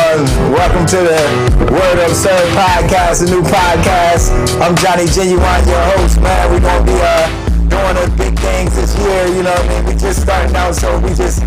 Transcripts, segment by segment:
Welcome to the Or Upsurd podcast, a new podcast. I'm Johnny Genuine, your host, man. We're going to be doing the big things this year, you know what I mean? We just starting out, so we just,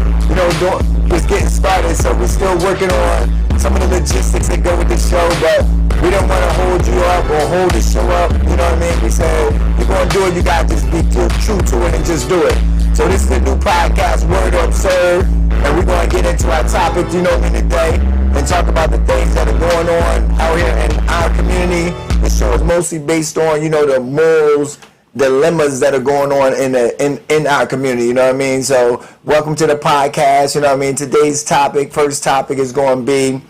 just getting started. So we're still working on some of the logistics that go with the show, but we don't want to hold you up or hold the show up, you know what I mean? We said, you're going to do it, you got to just be true to it and just do it. So this is the new podcast, Or Upsurd, and we're going to get into our topic, in today, and talk about the things that are going on out here in our community. The show is mostly based on, the morals, dilemmas that are going on in our community, you know what I mean? So welcome to the podcast, you know what I mean? Today's first topic is going to be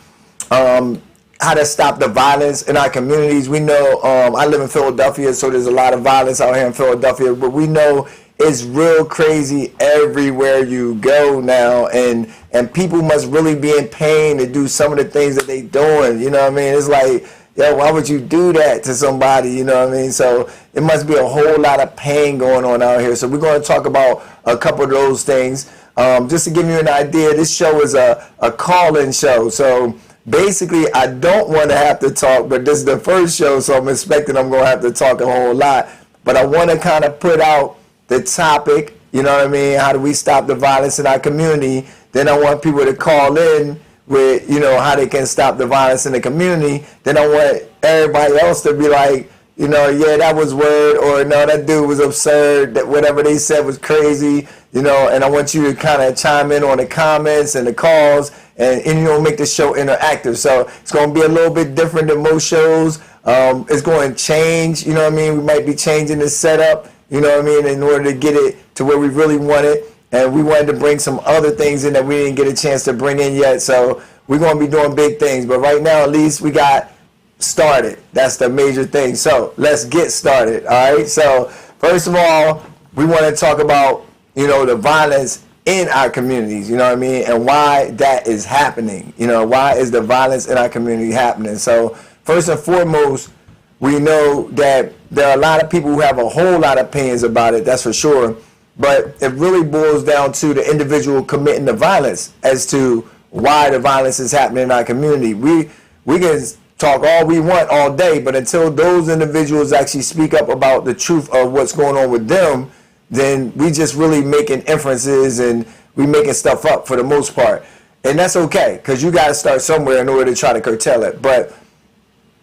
how to stop the violence in our communities. We know, I live in Philadelphia, so there's a lot of violence out here in Philadelphia, but we know it's real crazy everywhere you go now, and people must really be in pain to do some of the things that they doing, you know what I mean? It's like, yo, why would you do that to somebody, you know what I mean? So it must be a whole lot of pain going on out here. So we're going to talk about a couple of those things. Just to give you an idea, this show is a call-in show. So basically, I don't want to have to talk, but this is the first show, so I'm expecting I'm going to have to talk a whole lot. But I want to kind of put out the topic, you know what I mean? How do we stop the violence in our community? Then I want people to call in with, how they can stop the violence in the community. Then I want everybody else to be like, yeah, that was word, or no, that dude was absurd, that whatever they said was crazy, and I want you to kind of chime in on the comments and the calls and make the show interactive. So it's going to be a little bit different than most shows. It's going to change, you know what I mean? We might be changing the setup, you know what I mean, in order to get it to where we really want it. And we wanted to bring some other things in that we didn't get a chance to bring in yet. So we're going to be doing big things. But right now, at least we got started. That's the major thing. So let's get started, all right? So first of all, we want to talk about, the violence in our communities, you know what I mean, and why that is happening. Why is the violence in our community happening? So first and foremost, we know that there are a lot of people who have a whole lot of opinions about it, that's for sure. But it really boils down to the individual committing the violence as to why the violence is happening in our community. We can talk all we want all day, but until those individuals actually speak up about the truth of what's going on with them, then we just really making inferences and we making stuff up for the most part. And that's okay, because you got to start somewhere in order to try to curtail it. But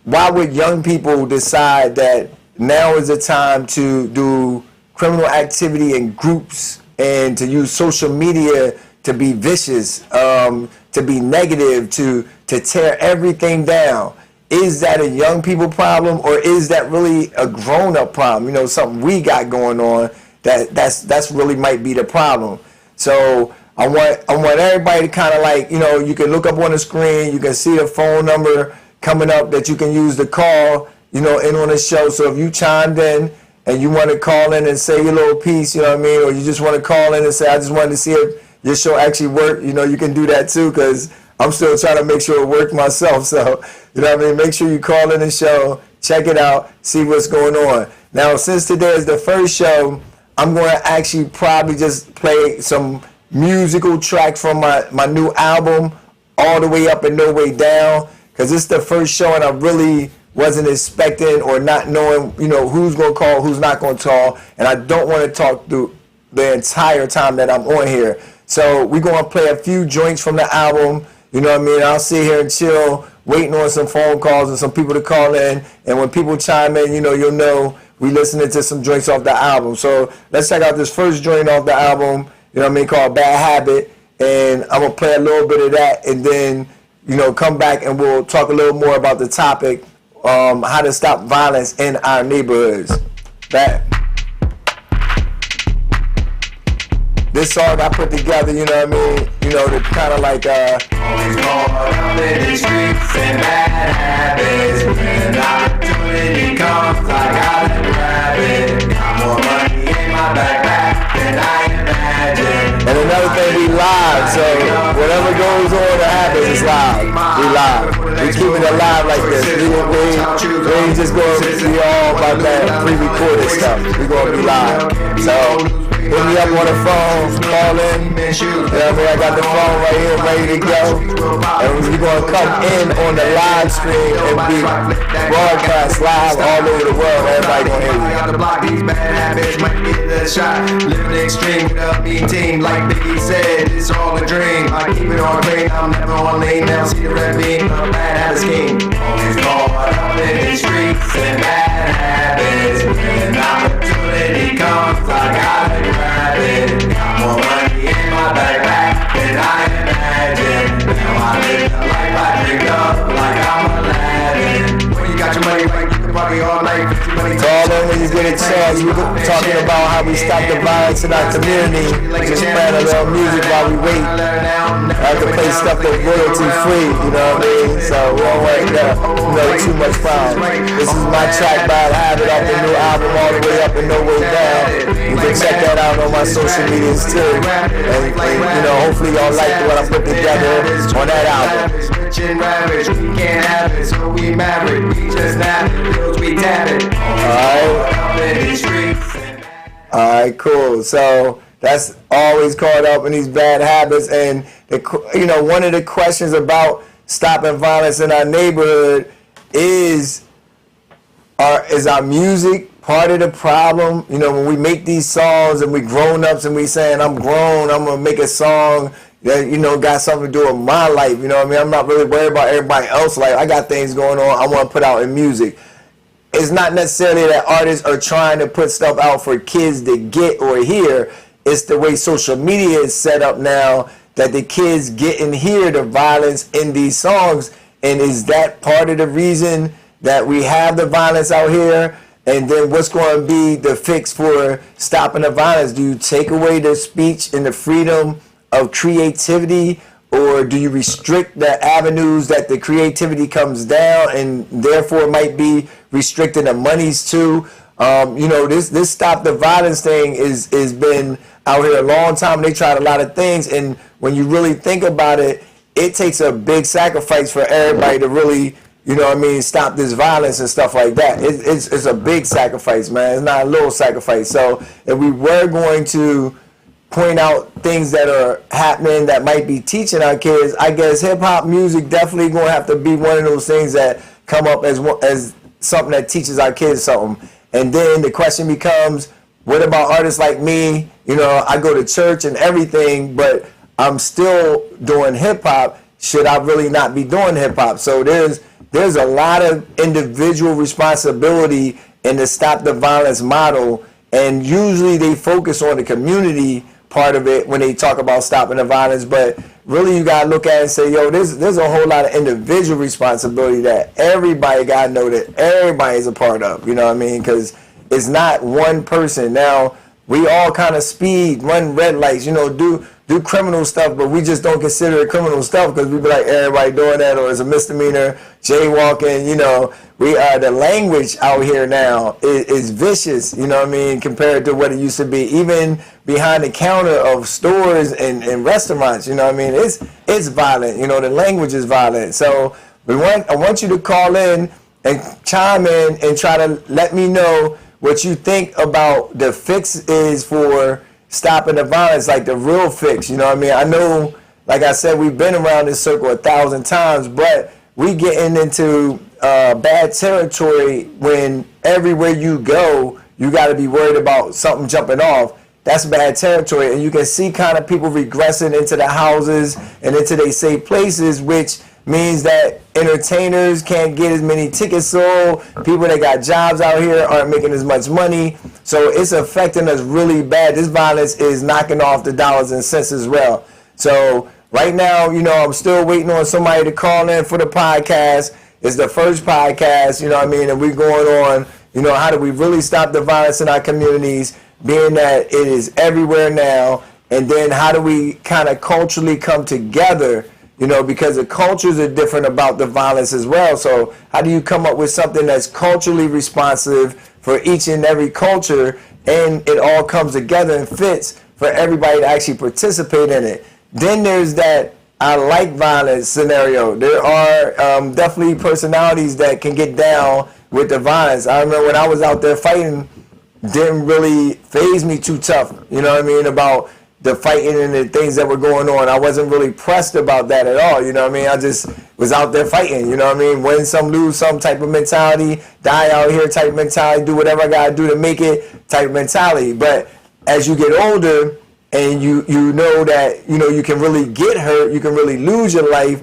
why would young people decide that now is the time to do criminal activity in groups and to use social media to be vicious, to be negative, to tear everything down? Is that a young people problem, or is that really a grown-up problem? Something we got going on that's really might be the problem. So I want everybody to kind of like, you can look up on the screen, you can see the phone number coming up that you can use to call, in on the show. So if you chimed in and you want to call in and say your little piece, you know what I mean, or you just want to call in and say, I just wanted to see if your show actually worked, you can do that too, because I'm still trying to make sure it worked myself. So, make sure you call in the show, check it out, see what's going on. Now, since today is the first show, I'm going to actually probably just play some musical tracks from my new album, All the Way Up and No Way Down, because it's the first show and I really wasn't expecting or not knowing, who's going to call, who's not going to call, and I don't want to talk through the entire time that I'm on here. So we're going to play a few joints from the album, I'll sit here and chill, waiting on some phone calls and some people to call in, and when people chime in, you'll know we listening to some joints off the album. So let's check out this first joint off the album, called Bad Habit, and I'm going to play a little bit of that, and then, come back and we'll talk a little more about the topic, how to stop violence in our neighborhoods. This song I put together, to kind of like, always going around in the streets and bad habits. When opportunity comes, I gotta grab it. Got more money in my backpack than I imagine. And another thing, we live, so whatever goes on or happens is live. We live. We keeping it live like this. We ain't just going to be all about that pre-recorded stuff. We gonna be live. So hit me up on the phone, call in. You know what I mean? I got the phone right here ready to go. And we're going to come in on the live stream and be broadcast live all over the world. Everybody going to hear you. These bad habits might get the shot. Living extreme without me team. Like Biggie said, it's all a dream. I keep it on clean, I'm never on lean. Now see the red beam, a bad habit scheme. Always caught up in the streets and bad habits. When an opportunity comes, I gotta grab it. Got more money in my backpack than I imagine. Now I live the life I dreamed of like I'm Aladdin. When you got your money right, you can party all night. Call in when you get a chance. We're talking about how we stop the violence in our community. Just playing a little music while we wait. I have to play stuff that's royalty free, you know what I mean? So we don't want too much problem. This is my track, Bad Habit, off the new album, All the Way Up and No Way Down. You can check that out on my social medias too. And hopefully y'all like what I put together on that album. Rich and ravage, we can't have it, so we married. We just nab it, bills we tap it. Alright, cool. So that's always caught up in these bad habits. And one of the questions about stopping violence in our neighborhood is our music part of the problem? When we make these songs and we grown ups and we saying, I'm grown, I'm gonna make a song that got something to do with my life. You know what I mean? I'm not really worried about everybody else's life. I got things going on I want to put out in music. It's not necessarily that artists are trying to put stuff out for kids to get or hear. It's the way social media is set up now that the kids get and hear the violence in these songs. And is that part of the reason that we have the violence out here? And then what's going to be the fix for stopping the violence? Do you take away the speech and the freedom of creativity, or do you restrict the avenues that the creativity comes down and therefore might be restricting the monies too? This stop the violence thing is been out here a long time. They tried a lot of things, and when you really think about it, it takes a big sacrifice for everybody to really, stop this violence and stuff like that. It's a big sacrifice, man. It's not a little sacrifice. So if we were going to point out things that are happening that might be teaching our kids, I guess hip-hop music definitely going to have to be one of those things that come up as something that teaches our kids something. And then the question becomes, what about artists like me? I go to church and everything, but I'm still doing hip-hop. Should I really not be doing hip-hop? So there's a lot of individual responsibility in the Stop the Violence model, and usually they focus on the community part of it when they talk about stopping the violence, but really you gotta look at it and say, there's a whole lot of individual responsibility that everybody gotta know that everybody's a part of, you know what I mean? Because it's not one person. Now, we all kind of speed, run red lights, do criminal stuff, but we just don't consider it criminal stuff because we be like, everybody doing that, or it's a misdemeanor, jaywalking, the language out here now is vicious, compared to what it used to be, even behind the counter of stores and restaurants, it's violent, the language is violent. So I want you to call in and chime in and try to let me know what you think about the fix is for stopping the violence, like the real fix. I know, like I said, we've been around this circle 1,000 times, but we getting into bad territory when everywhere you go, you got to be worried about something jumping off. That's bad territory, and you can see kind of people regressing into the houses and into their safe places, which means that entertainers can't get as many tickets sold. People that got jobs out here aren't making as much money. So it's affecting us really bad. This violence is knocking off the dollars and cents as well. So right now, I'm still waiting on somebody to call in for the podcast. It's the first podcast, and we're going on, how do we really stop the violence in our communities, being that it is everywhere now, and then how do we kind of culturally come together, because the cultures are different about the violence as well. So how do you come up with something that's culturally responsive for each and every culture, and it all comes together and fits for everybody to actually participate in it? Then there's that I like violence scenario. There are definitely personalities that can get down with the violence. I remember when I was out there fighting didn't really faze me too tough, you know what I mean, about the fighting and the things that were going on. I wasn't really pressed about that at all, you know what I mean? I just was out there fighting, you know what I mean? Win some, lose some type of mentality, die out here type of mentality, do whatever I gotta do to make it type of mentality. But as you get older and you know that, you know, you can really get hurt, you can really lose your life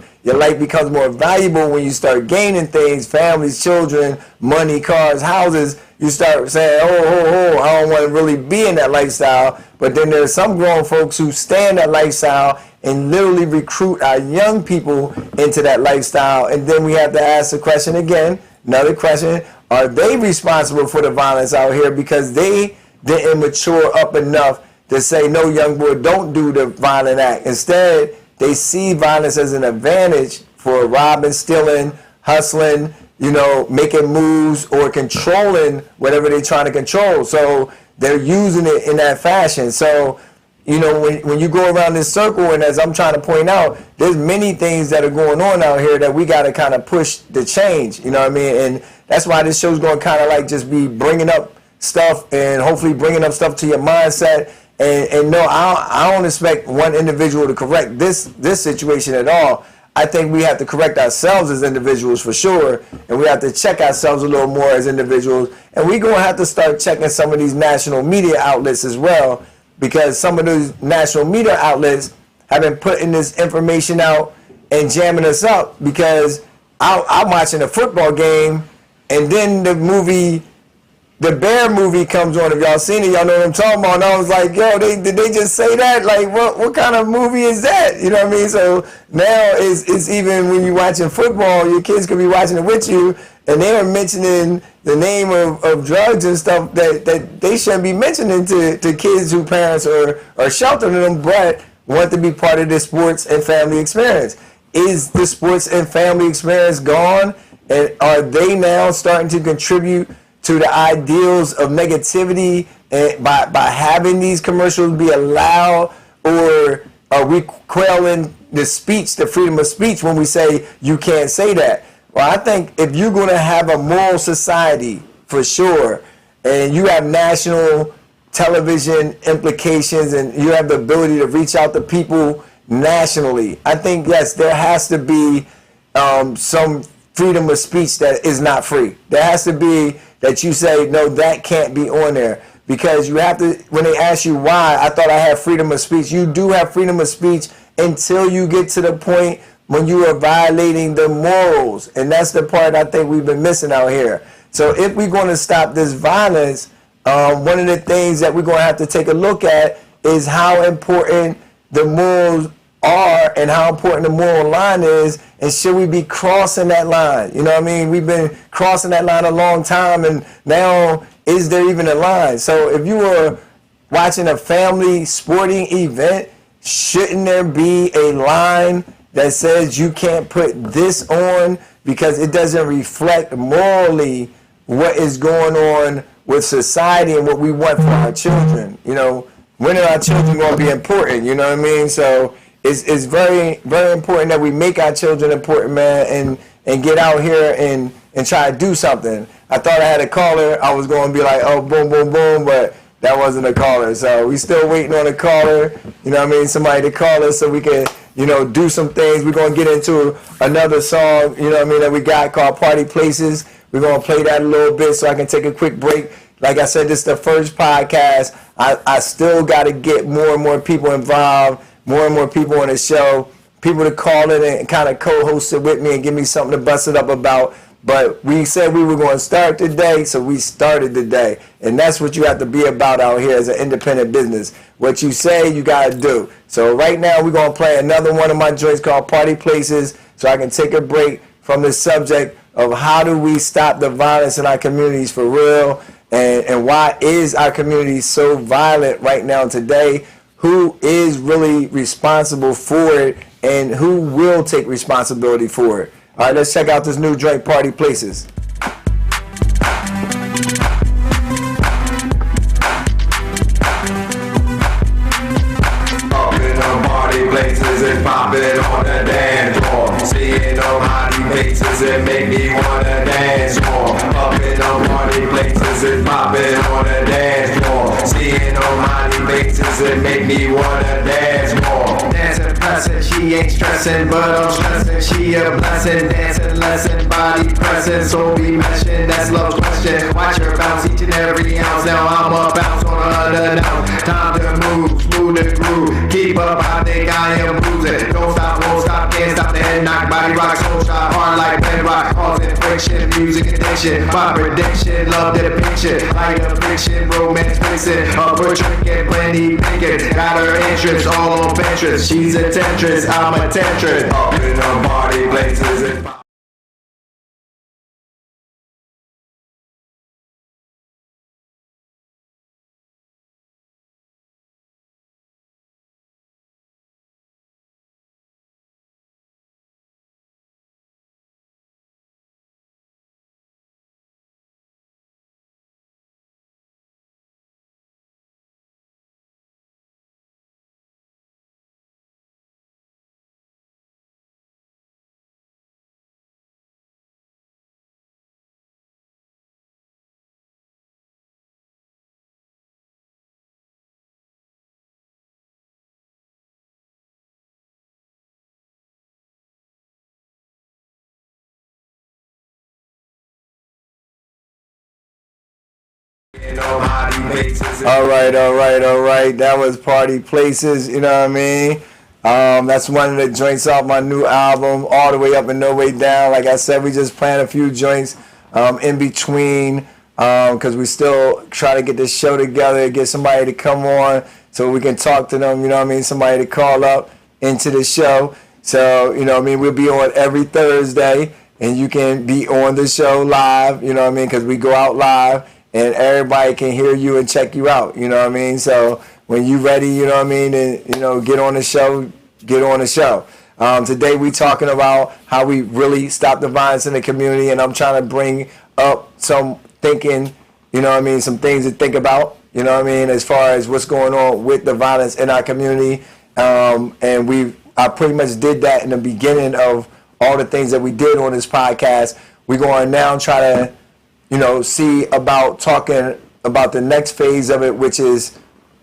becomes more valuable when you start gaining things, families, children, money, cars, houses. You start saying, I don't want to really be in that lifestyle. But then there's some grown folks who stay in that lifestyle and literally recruit our young people into that lifestyle. And then we have to ask the question again, another question, are they responsible for the violence out here because they didn't mature up enough to say, no, young boy, don't do the violent act. Instead, they see violence as an advantage for robbing, stealing, hustling, you know, making moves or controlling whatever they're trying to control. So they're using it in that fashion. So, you know, when you go around this circle, and as I'm trying to point out, there's many things that are going on out here that we got to kind of push the change, you know what I mean? And that's why this show's going to kind of like just be bringing up stuff and hopefully bringing up stuff to your mindset. And no, I don't expect one individual to correct this situation at all. I think we have to correct ourselves as individuals for sure, and we have to check ourselves a little more as individuals. And we're going to have to start checking some of these national media outlets as well, because some of those national media outlets have been putting this information out and jamming us up, because I'm watching a football game, and then the Bear movie comes on. If y'all seen it, y'all know what I'm talking about. And I was like, yo, did they just say that? Like, what kind of movie is that? You know what I mean? So now it's even when you're watching football, your kids could be watching it with you, and they are mentioning the name of drugs and stuff that they shouldn't be mentioning to kids whose parents are sheltering them, but want to be part of the sports and family experience. Is the sports and family experience gone? And are they now starting to contribute to the ideals of negativity by having these commercials be allowed? Or are we quelling the speech, the freedom of speech, when we say you can't say that? Well, I think if you're going to have a moral society, for sure, and you have national television implications and you have the ability to reach out to people nationally, I think, yes, there has to be some freedom of speech that is not free. There has to be that you say, no, that can't be on there. Because you have to, when they ask you why, I thought I had freedom of speech. You do have freedom of speech until you get to the point when you are violating the morals. And that's the part I think we've been missing out here. So if we're going to stop this violence, one of the things that we're going to have to take a look at is how important the morals are and how important the moral line is, and should we be crossing that line? You know what I mean? We've been crossing that line a long time, and now is there even a line? So if you were watching a family sporting event, shouldn't there be a line that says you can't put this on because it doesn't reflect morally what is going on with society and what we want for our children? You know, when are our children going to be important? You know what I mean? So it's very, very important that we make our children important, man, and get out here and try to do something. I thought I had a caller. I was going to be like, oh, boom, boom, boom, but that wasn't a caller. So we still waiting on a caller, you know what I mean, somebody to call us so we can, you know, do some things. We're going to get into another song, you know what I mean, that we got called Party Places. We're going to play that a little bit so I can take a quick break. Like I said, this is the first podcast. I still got to get more and more people involved, more and more people on the show, people to call in and kind of co-host it with me and give me something to bust it up about. But we said we were going to start today, so we started today. And that's what you have to be about out here as an independent business. What you say, you got to do. So right now, we're going to play another one of my joints called Party Places so I can take a break from the subject of how do we stop the violence in our communities for real, and why is our community so violent right now today? Who is really responsible for it, and who will take responsibility for it? All right, let's check out this new joint, Party Places. Up in the party places and popping on the dance floor. Seeing them hottie faces and make me wanna dance more. Up in the party places and popping on the dance make me wanna dance more. Dancing, pressing, she ain't stressing, but I'm stressing. She a blessing, dancing lesson, body pressing, so be meshing. That's love's question. Watch her bounce each and every ounce. Now I'm a bounce on unannounced. Time to move, smooth and groove. Keep up, I think I am bruising. Don't stop, won't stop, can't stop the head knock. Body rock, soul shot, hard like pen rock. Causing friction, music addiction. My prediction, love the depiction. Like a fiction, romance fiction. Up for drinking, plenty thinking. Got her interest all on Pinterest. She's a temptress, I'm a temptress. Up in her body places and All right. That was Party Places, you know what I mean? That's one of the joints off my new album, All the Way Up and No Way Down. Like I said, we just playing a few joints in between because we still try to get this show together, get somebody to come on so we can talk to them, you know what I mean? Somebody to call up into the show. So, you know what I mean? We'll be on every Thursday, and you can be on the show live, you know what I mean? Because we go out live. And everybody can hear you and check you out, you know what I mean? So when you ready, you know what I mean, and, you know, get on the show, get on the show. Today we talking about how we really stop the violence in the community, and I'm trying to bring up some thinking, you know what I mean, some things to think about, you know what I mean, as far as what's going on with the violence in our community. And I pretty much did that in the beginning of all the things that we did on this podcast. We're going to now try to, you know, see about talking about the next phase of it, which is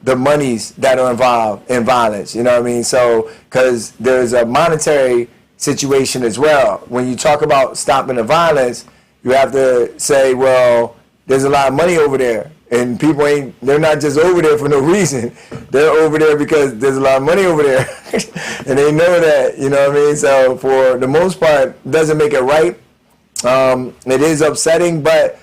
the monies that are involved in violence, you know what I mean? So, because there's a monetary situation as well. When you talk about stopping the violence, you have to say, well, there's a lot of money over there. And people they're not just over there for no reason. They're over there because there's a lot of money over there. And they know that, you know what I mean? So, for the most part, it doesn't make it right. It is upsetting, but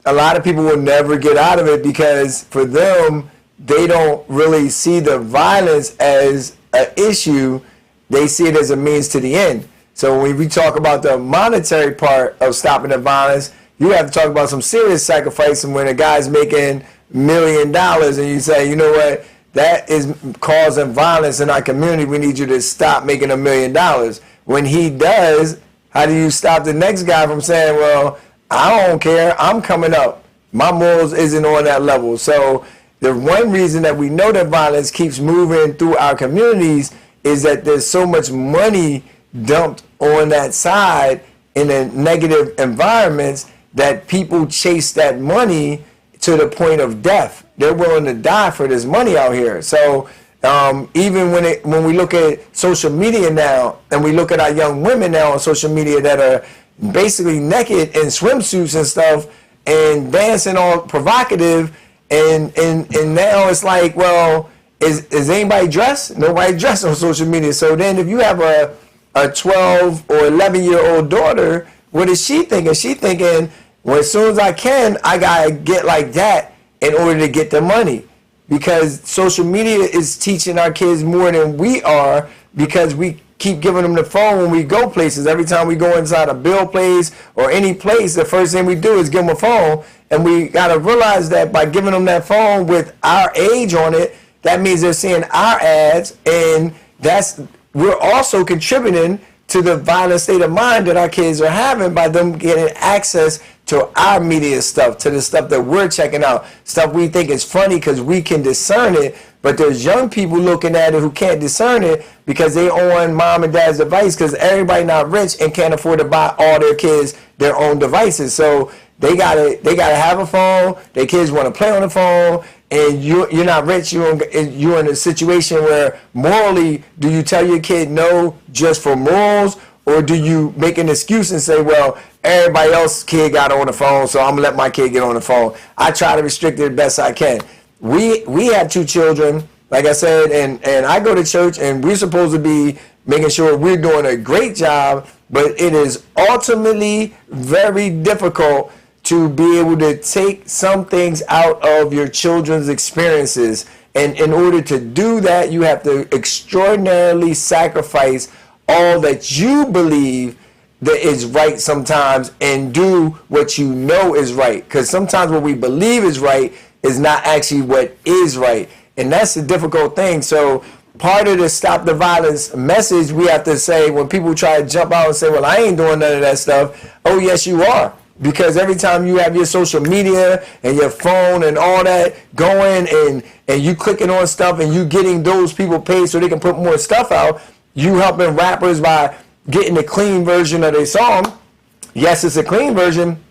a lot of people will never get out of it because for them, they don't really see the violence as an issue. They see it as a means to the end. So when we talk about the monetary part of stopping the violence, you have to talk about some serious sacrifice. And when a guy's making $1 million and you say, you know what, that is causing violence in our community, we need you to stop making $1 million. When he does, how do you stop the next guy from saying, well, I don't care, I'm coming up. My morals isn't on that level. So the one reason that we know that violence keeps moving through our communities is that there's so much money dumped on that side in the negative environments that people chase that money to the point of death. They're willing to die for this money out here. So even when we look at social media now, and we look at our young women now on social media that are basically naked in swimsuits and stuff and dancing all provocative, and now it's like, well, is anybody dressed? Nobody dressed on social media. So then if you have a 12 or 11-year-old daughter, what is she thinking? She thinking, well, as soon as I can, I gotta get like that in order to get the money. Because social media is teaching our kids more than we are, because we keep giving them the phone when we go places. Every time we go inside a bill place or any place, the first thing we do is give them a phone. And we got to realize that by giving them that phone with our age on it, that means they're seeing our ads, and we're also contributing to the violent state of mind that our kids are having by them getting access to our media stuff, to the stuff that we're checking out, stuff we think is funny because we can discern it, but there's young people looking at it who can't discern it because they on mom and dad's device, because everybody not rich and can't afford to buy all their kids their own devices. So they gotta have a phone. Their kids want to play on the phone. and you're not rich, you're in a situation where morally, do you tell your kid no just for morals, or do you make an excuse and say, well, everybody else's kid got on the phone, so I'm gonna let my kid get on the phone. I try to restrict it the best I can. We have 2 children, like I said, and I go to church, and we're supposed to be making sure we're doing a great job, but it is ultimately very difficult to be able to take some things out of your children's experiences. And in order to do that, you have to extraordinarily sacrifice all that you believe that is right sometimes and do what you know is right. Because sometimes what we believe is right is not actually what is right. And that's the difficult thing. So part of the Stop the Violence message, we have to say, when people try to jump out and say, well, I ain't doing none of that stuff. Oh, yes, you are. Because every time you have your social media and your phone and all that going, and you clicking on stuff and you getting those people paid so they can put more stuff out, you helping rappers by getting the clean version of their song. Yes, it's a clean version.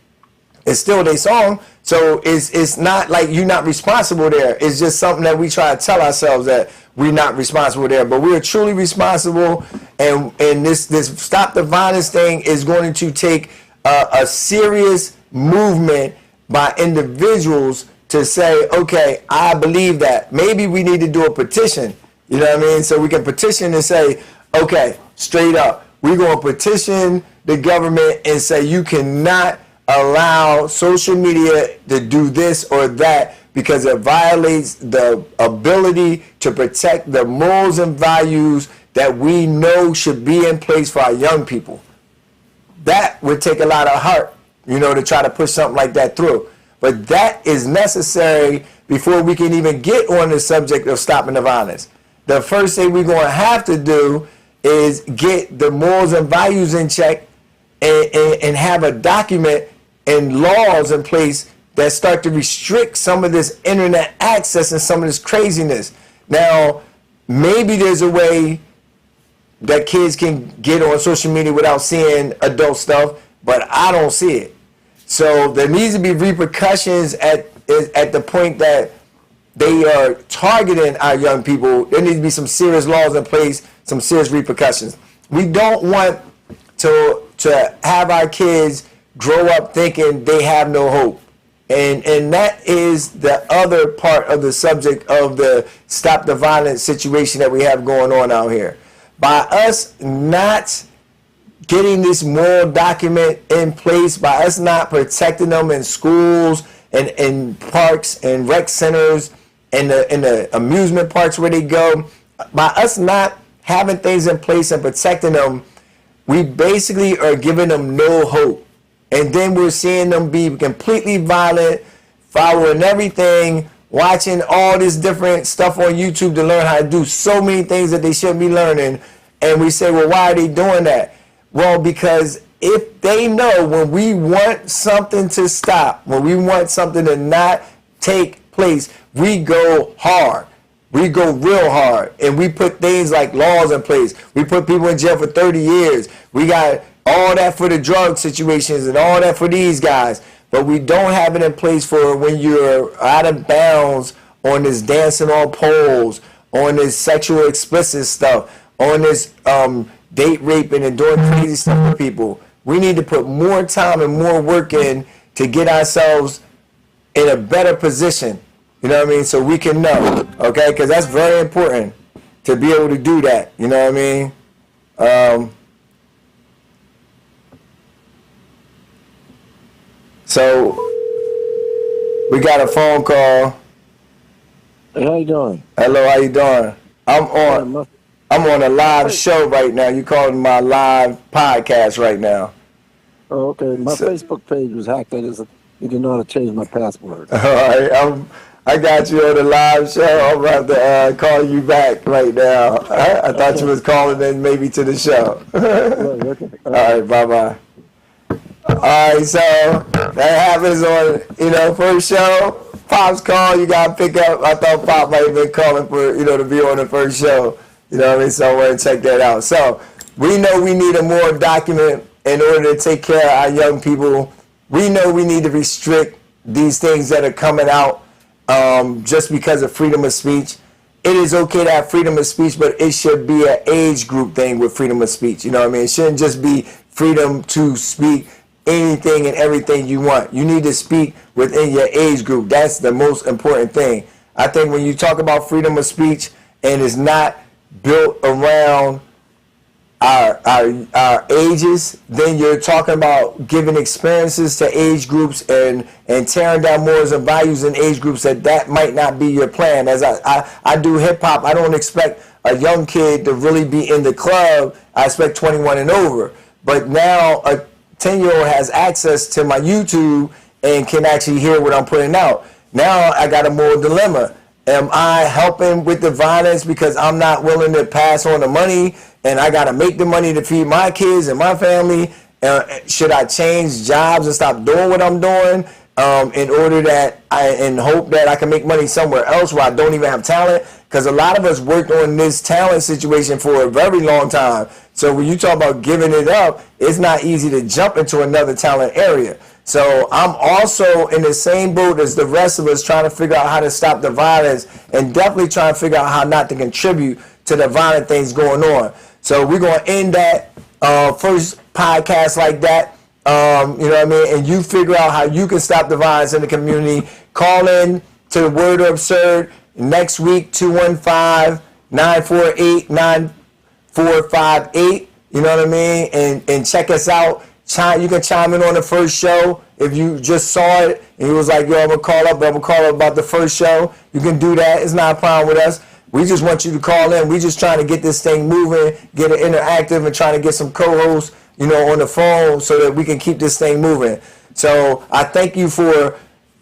It's still their song. So it's not like you're not responsible there. It's just something that we try to tell ourselves that we're not responsible there. But we're truly responsible. And this Stop the Violence thing is going to take a serious movement by individuals to say, okay, I believe that. Maybe we need to do a petition. You know what I mean? So we can petition and say, okay, straight up, we're going to petition the government and say you cannot allow social media to do this or that because it violates the ability to protect the morals and values that we know should be in place for our young people. That would take a lot of heart, to try to push something like that through. But that is necessary before we can even get on the subject of stopping the violence. The first thing we're going to have to do is get the morals and values in check and have a document and laws in place that start to restrict some of this internet access and some of this craziness. Now, maybe there's a way that kids can get on social media without seeing adult stuff, but I don't see it. So there needs to be repercussions at the point that they are targeting our young people. There needs to be some serious laws in place, some serious repercussions. We don't want to have our kids grow up thinking they have no hope. And that is the other part of the subject of the Stop the Violence situation that we have going on out here. By us not getting this moral document in place, by us not protecting them in schools and in parks and rec centers and in the amusement parks where they go, by us not having things in place and protecting them, we basically are giving them no hope. And then we're seeing them be completely violent, following everything, watching all this different stuff on YouTube to learn how to do so many things that they shouldn't be learning. And we say, well, why are they doing that? Well, because if they know when we want something to stop, when we want something to not take place, we go hard. We go real hard. And we put things like laws in place. We put people in jail for 30 years. We got all that for the drug situations and all that for these guys. But we don't have it in place for when you're out of bounds on this dancing on poles, on this sexual explicit stuff, on this date raping and doing crazy stuff to people. We need to put more time and more work in to get ourselves in a better position. You know what I mean? So we can know, okay? Because that's very important to be able to do that. You know what I mean? So we got a phone call. Hey, how you doing? Hello, how you doing? I'm on a live show right now. You calling my live podcast right now. Oh, okay. My Facebook page was hacked. You didn't know how to change my password. All right. I got you on the live show. I'm about to call you back right now. I thought you was calling in maybe to the show. Okay. All right. Bye-bye. All right. So that happens on, first show. Pop's call. You got to pick up. I thought Pop might have been calling for, to be on the first show. You know what I mean? So I want to check that out. So we know we need a more document in order to take care of our young people. We know we need to restrict these things that are coming out just because of freedom of speech. It is okay to have freedom of speech, but it should be an age group thing with freedom of speech. You know what I mean? It shouldn't just be freedom to speak anything and everything you want. You need to speak within your age group. That's the most important thing. I think when you talk about freedom of speech and it's not built around our ages, then you're talking about giving experiences to age groups and tearing down morals and values in age groups that might not be your plan. As I do hip hop, I don't expect a young kid to really be in the club. I expect 21 and over. But now a 10-year-old has access to my YouTube and can actually hear what I'm putting out. Now I got a moral dilemma. Am I helping with the violence because I'm not willing to pass on the money and I got to make the money to feed my kids and my family? Should I change jobs and stop doing what I'm doing in order that and hope that I can make money somewhere else where I don't even have talent? Because a lot of us worked on this talent situation for a very long time. So when you talk about giving it up, it's not easy to jump into another talent area. So I'm also in the same boat as the rest of us, trying to figure out how to stop the violence and definitely trying to figure out how not to contribute to the violent things going on. So we're going to end that first podcast like that. You know what I mean? And you figure out how you can stop the violence in the community. Call in to the Word Or Upsurd next week, 215-948-9458. You know what I mean? And check us out. You can chime in on the first show if you just saw it and you was like, yo, I'm going to call up about the first show. You can do that. It's not a problem with us. We just want you to call in. We just trying to get this thing moving, get it interactive, and trying to get some co-hosts, on the phone so that we can keep this thing moving. So I thank you for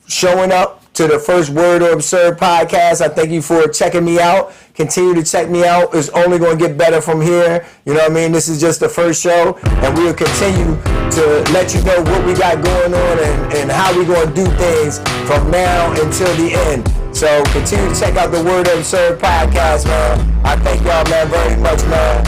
showing up to the first Word Or Upsurd podcast. I thank you for checking me out. Continue to check me out. It's only going to get better from here. You know what I mean? This is just the first show, and we'll continue to let you know what we got going on and how we're going to do things from now until the end. So continue to check out the Word Or Upsurd podcast, man. I thank y'all, man, very much, man.